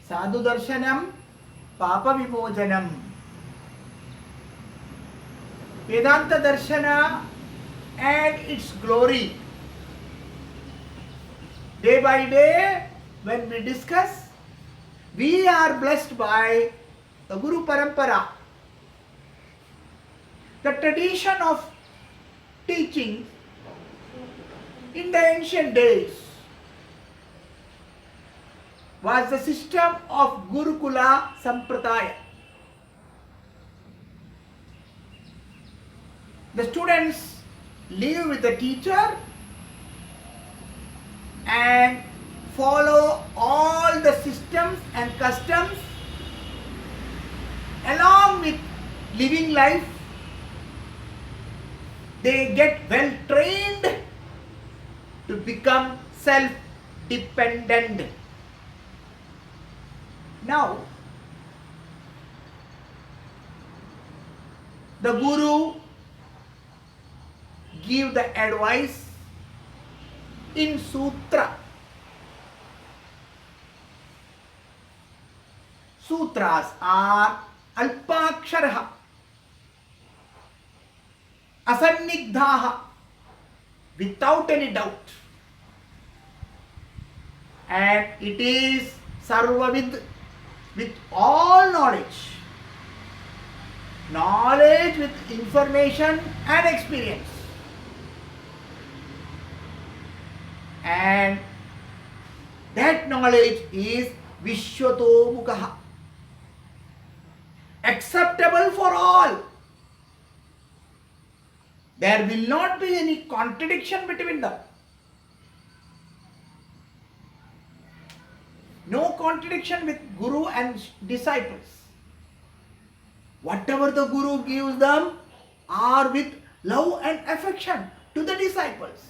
Sadhu Darshanam, Papa Vimojanam. Vedanta Darshana and its glory. Day by day, when we discuss, we are blessed by the Guru Parampara. The tradition of teaching in the ancient days was the system of Gurukula Sampradaya. The students live with the teacher and follow all the systems and customs along with living life. They get well trained to become self-dependent. Now, the Guru give the advice in sutra. Sutras are alpaksharaha, asannigdhaha, without any doubt. And it is sarvavid, with all knowledge. Knowledge with information and experience. And that knowledge is Vishwato acceptable for all. There will not be any contradiction between them. No contradiction with Guru and disciples. Whatever the Guru gives them are with love and affection to the disciples.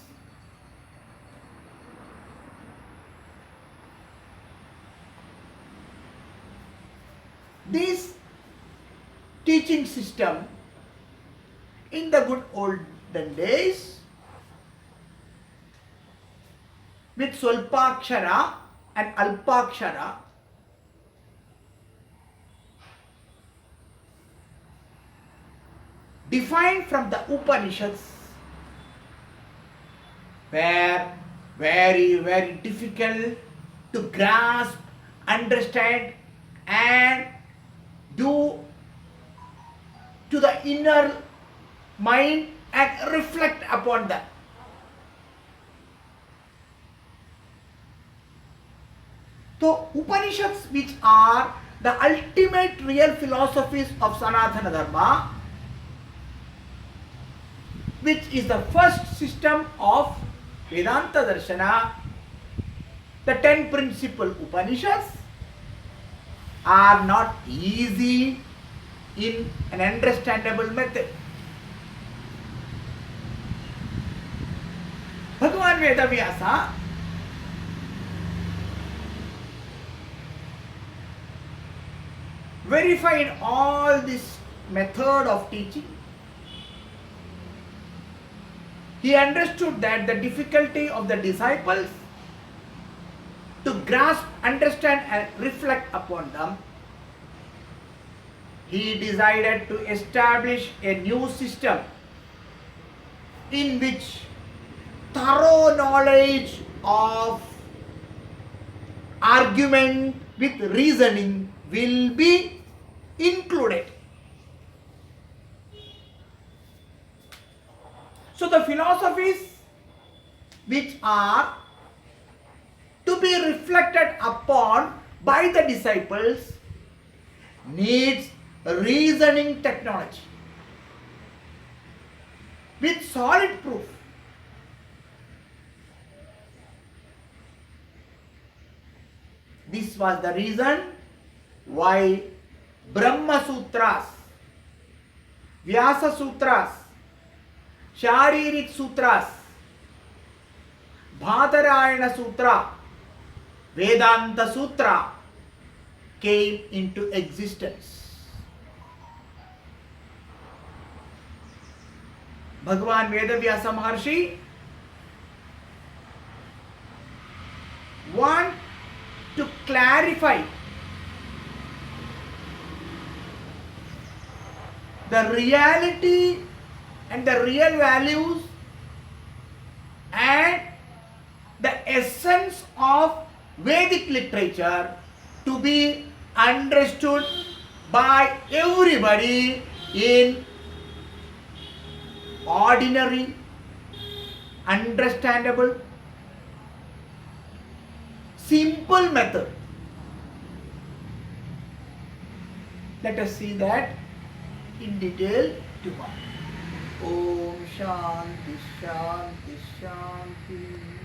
This teaching system in the good olden days with Swalpakshara and Alpakshara defined from the Upanishads were very difficult to grasp, understand and do to the inner mind and reflect upon them. So Upanishads, which are the ultimate real philosophies of Sanatana Dharma, which is the first system of Vedanta Darshana, the 10 principal Upanishads are not easy in an understandable method. Bhagavan Vedavyasa verified all this method of teaching. He understood that the difficulty of the disciples to grasp, understand and reflect upon them. He decided to establish a new system in which thorough knowledge of argument with reasoning will be included. So the philosophies which are to be reflected upon by the disciples needs reasoning technology with solid proof. This was the reason why Brahma Sutras, Vyasa Sutras, Sharirik Sutras, Bhadarayana Sutra, Vedanta Sutra came into existence. Bhagavan Vedavyasa Maharshi want to clarify the reality and the real values and the essence of Vedic literature to be understood by everybody in ordinary, understandable, simple method. Let us see that in detail tomorrow. Om Shanti Shanti Shanti.